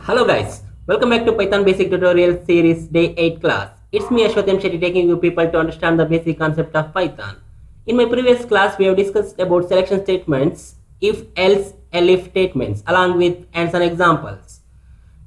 Hello guys, welcome back to Python Basic Tutorial Series Day 8 class. It's me Ashwath Shetty taking you people to understand the basic concept of Python. In my previous class, we have discussed about selection statements, if, else, elif statements along with and some examples.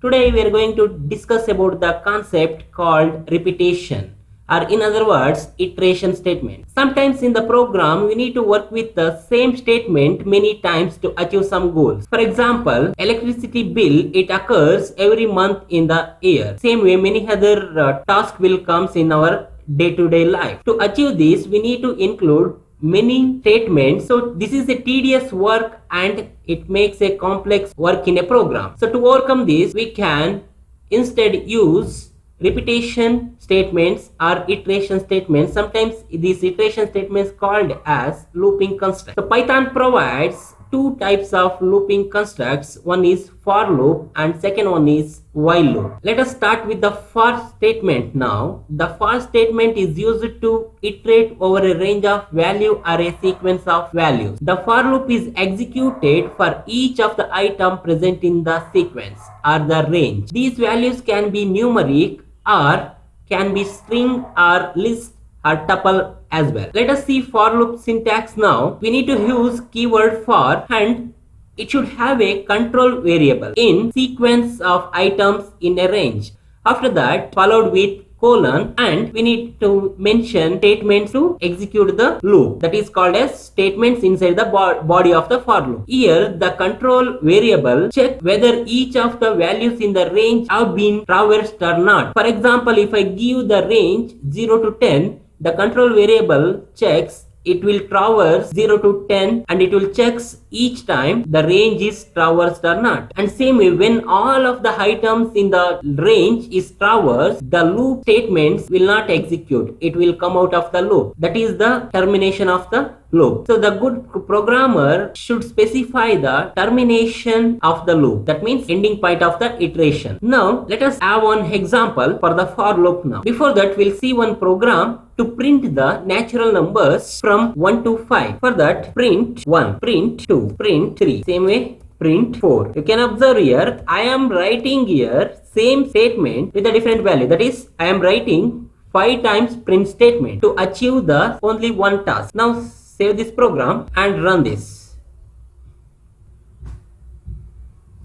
Today we are going to discuss about the concept called repetition, or in other words iteration statement. Sometimes in the program we need to work with the same statement many times to achieve some goals. For example, electricity bill, it occurs every month in the year. Same way many other tasks will comes in our day-to-day life. To achieve this we need to include many statements, so this is a tedious work and it makes a complex work in a program. So to overcome this we can instead use repetition statements or iteration statements. Sometimes these iteration statements called as looping constructs. So Python provides two types of looping constructs. One is for loop and second one is while loop. Let us start with the for statement now. The for statement is used to iterate over a range of value or a sequence of values. The for loop is executed for each of the item present in the sequence or the range. These values can be numeric or can be string or list or tuple as well. Let us see for loop syntax now. We need to use keyword for and it should have a control variable in sequence of items in a range. After that followed with colon, and we need to mention statements to execute the loop, that is called as statements inside the body of the for loop. Here the control variable check whether each of the values in the range have been traversed or not. For example, if I give the range 0 to 10, the control variable checks it will traverse 0 to 10 and it will checks each time the range is traversed or not. And same way, when all of the items in the range is traversed, the loop statements will not execute. It will come out of the loop. That is the termination of the loop. So the good programmer should specify the termination of the loop. That means ending point of the iteration. Now let us have one example for the for loop now. Before that we'll see one program to print the natural numbers from 1 to 5. For that, print 1, print 2, print 3. Same way, print 4. You can observe here, I am writing here same statement with a different value. That is, I am writing 5 times print statement to achieve the only one task. Now save this program and run this.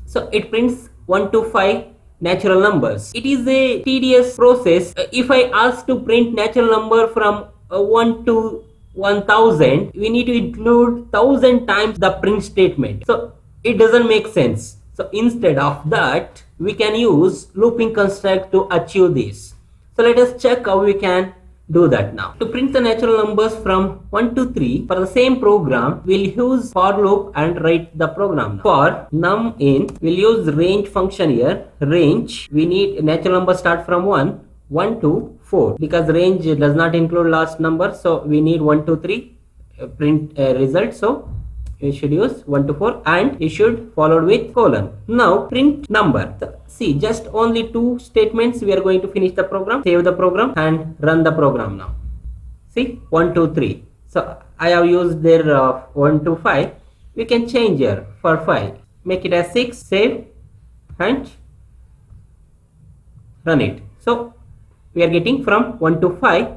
So it prints 1 to 5 natural numbers. It is a tedious process. If I ask to print natural number from 1 to 1000, we need to include 1000 times the print statement. So it doesn't make sense. So instead of that, we can use looping construct to achieve this. So let us check how we can do that now. To print the natural numbers from 1 to 3, for the same program, we'll use for loop and write the program now. For num in, we'll use range function here. Range, we need natural number start from 1 to 4. Because range does not include last number, so we need 1 to 3 print result. So you should use 1 to 4 and you should followed with colon. Now print number. See, just only 2 statements we are going to finish the program. Save the program and run the program now. See, 1 2 3. So I have used their 1 to 5. We can change here for 5. Make it as 6. Save and run it. So we are getting from 1 to 5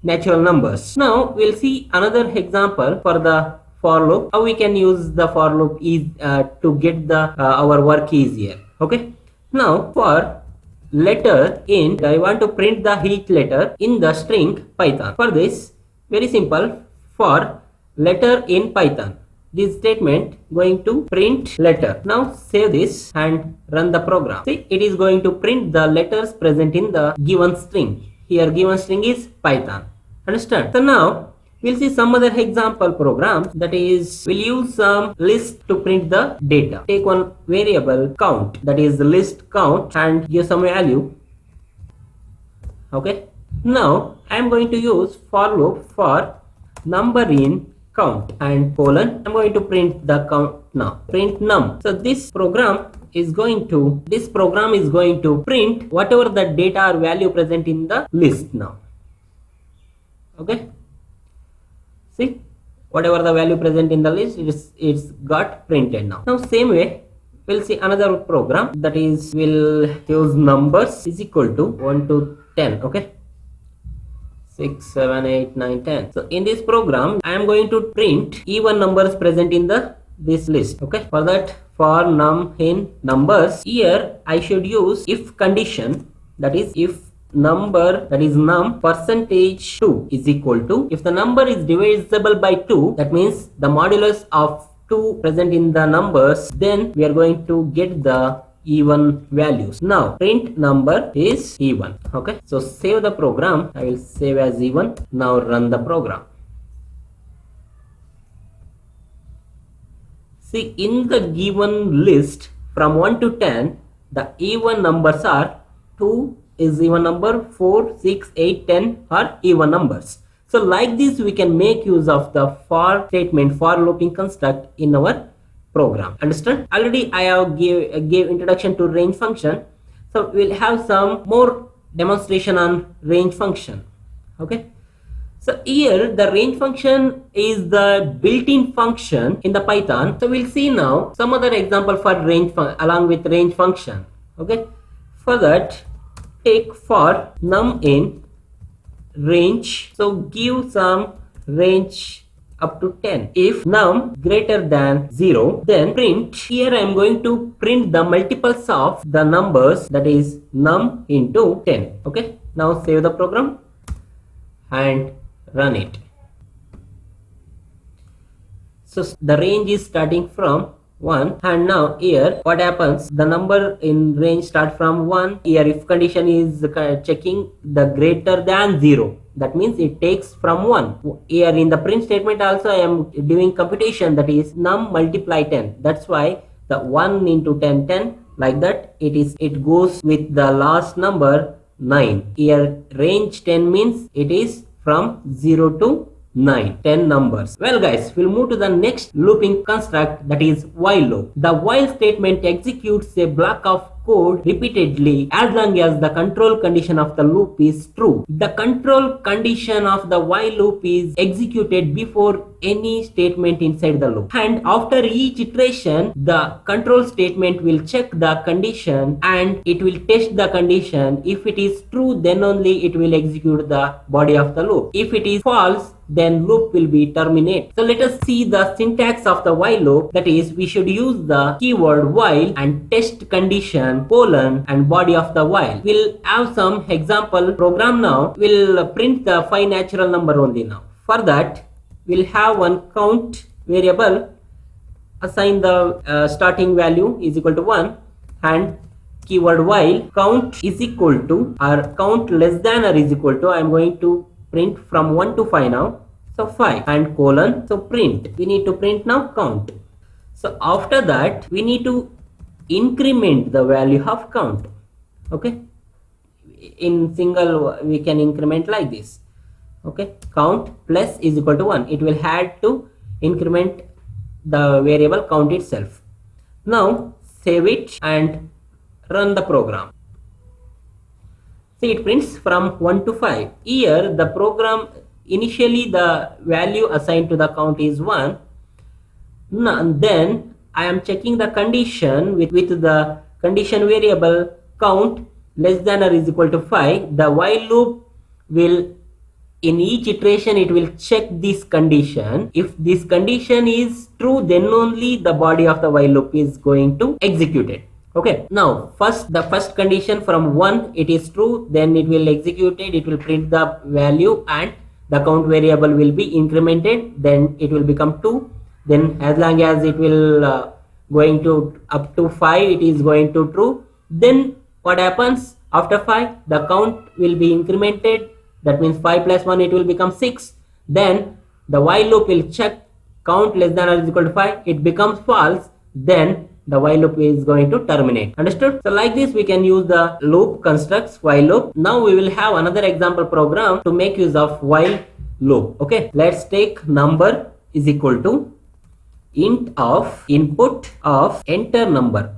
natural numbers. Now we'll see another example for the for loop. How we can use the for loop is to get the our work easier. Okay. Now for letter in, I want to print the each letter in the string Python. For this, very simple, for letter in Python. This statement going to print letter. Now save this and run the program. See, it is going to print the letters present in the given string. Here given string is Python. Understand? So now we'll see some other example programs, that is, we'll use some list to print the data. Take one variable count, that is the list count, and give some value. Okay. Now I am going to use for loop for number in count and colon. I'm going to print the count now. Print num. So this program is going to print whatever the data or value present in the list now. Okay. See, whatever the value present in the list, it's got printed now. Now same way we'll see another program, that is we'll use numbers is equal to 1 to 10. Okay, 6, 7, 8, 9, 10. So in this program I am going to print even numbers present in this list. Okay, for that, for num in numbers, here I should use if condition, that is if number, that is num percentage 2 is equal to, if the number is divisible by 2, that means the modulus of 2 present in the numbers, then we are going to get the even values. Now print number is even. Okay, so save the program. I will save as even. Now run the program. See, in the given list from 1 to 10, the even numbers are 2 is even number, 4, 6, 8, 10 are even numbers. So like this we can make use of the for statement, for looping construct in our program. Understand? Already I have gave introduction to range function. So we'll have some more demonstration on range function. Okay. So here the range function is the built-in function in the Python. So we'll see now some other example for range along with range function. Okay. For that, take for num in range. So give some range up to 10. If num greater than 0, then print. Here I am going to print the multiples of the numbers, that is num into 10. Okay. Now save the program and run it. So the range is starting from 1, and now here what happens, the number in range start from 1. Here if condition is checking the greater than 0, that means it takes from 1. Here in the print statement also I am doing computation, that is num multiply 10. That's why the 1 into 10, 10, like that it goes with the last number 9. Here range 10 means it is from 0 to 9, 10 numbers. Well guys, we'll move to the next looping construct, that is while loop. The while statement executes a block of code repeatedly as long as the control condition of the loop is true. The control condition of the while loop is executed before any statement inside the loop, and after each iteration the control statement will check the condition and it will test the condition. If it is true, then only it will execute the body of the loop. If it is false, then loop will be terminated. So let us see the syntax of the while loop. That is, we should use the keyword while and test condition colon and body of the while. We'll have some example program now. We'll print the 5 natural number only now. For that, we'll have one count variable, assign the starting value is equal to 1, and keyword while count is equal to or count less than or is equal to, I am going to print from 1 to 5 now. So 5 and colon. So print. We need to print now count. So after that we need to increment the value of count. Okay. In single we can increment like this. Okay. Count plus is equal to 1. It will have to increment the variable count itself. Now save it and run the program. See, it prints from 1 to 5. Here the program, initially the value assigned to the count is 1. Now, then I am checking the condition with the condition variable count less than or is equal to 5. The while loop will, in each iteration it will check this condition. If this condition is true, then only the body of the while loop is going to execute it. Okay, now the first condition from 1, it is true, then it will execute it, it will print the value and the count variable will be incremented, then it will become 2. Then as long as it will going to up to 5, it is going to true. Then what happens after 5, the count will be incremented, that means 5 plus 1, it will become 6. Then the while loop will check count less than or is equal to 5, it becomes false, then the while loop is going to terminate. Understood? So like this we can use the loop constructs while loop. Now we will have another example program to make use of while loop. Okay, let's take number is equal to int of input of enter number.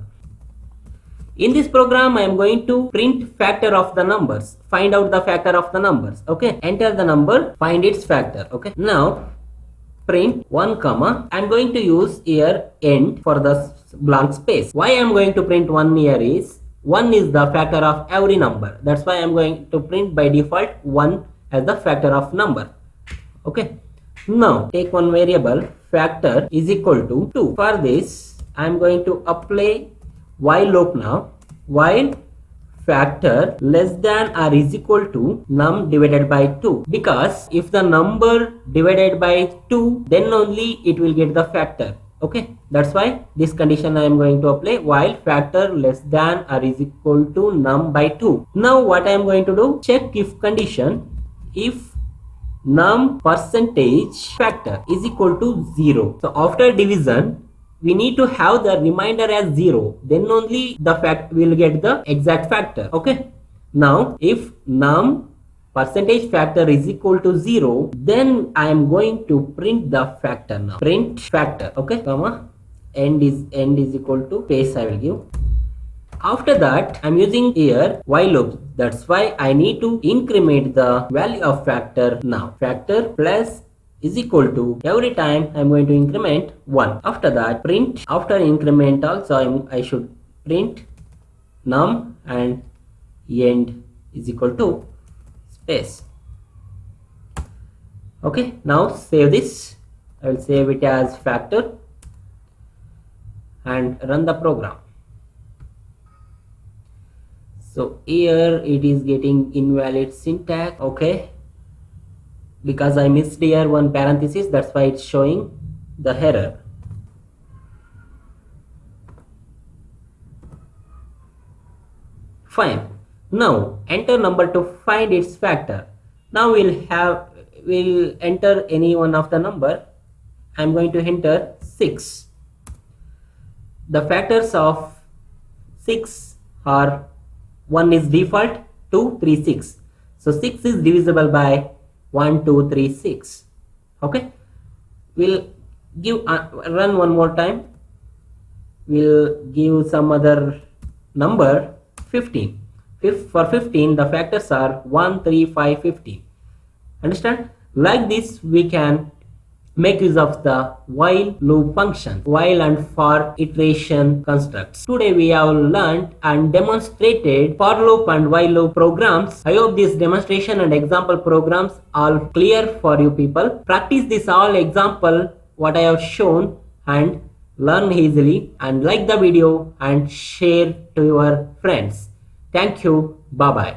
In this program I am going to print factor of the numbers, find out the factor of the numbers. Okay, enter the number, find its factor. Okay, now print 1 comma. I am going to use here end for the blank space. Why I am going to print 1 here is 1 is the factor of every number. That's why I am going to print by default 1 as the factor of number. Okay. Now take one variable factor is equal to 2. For this I am going to apply while loop now. While factor less than or is equal to num divided by 2, because if the number divided by 2, then only it will get the factor. Okay, that's why this condition I am going to apply while factor less than or is equal to num by 2. Now what I am going to do, check if condition, if num percentage factor is equal to 0. So after division we need to have the remainder as 0, then only the fact will get the exact factor. Okay, now if num percentage factor is equal to 0, then I am going to print the factor now. Print factor. Okay, comma end is equal to space I will give. After that I'm using here while loop. That's why I need to increment the value of factor now. Factor plus is equal to, every time I'm going to increment 1. After that print, after increment also I should print num and end is equal to space. Okay, now save this. I will save it as factor and run the program. So here it is getting invalid syntax. Okay, because I missed here one parenthesis, that's why it's showing the error. Fine. Now enter number to find its factor. Now we'll enter any one of the number. I'm going to enter 6. The factors of 6 are 1 is default, 2, 3, 6. So 6 is divisible by 1, 2, 3, 6. Okay, we'll give run one more time. We'll give some other number 15. For 15 the factors are 1, 3, 5, 15. Understand? Like this we can make use of the while loop function, while and for iteration constructs. Today we have learned and demonstrated for loop and while loop programs. I hope this demonstration and example programs are clear for you people. Practice this all example what I have shown and learn easily, and like the video and share to your friends. Thank you. Bye bye.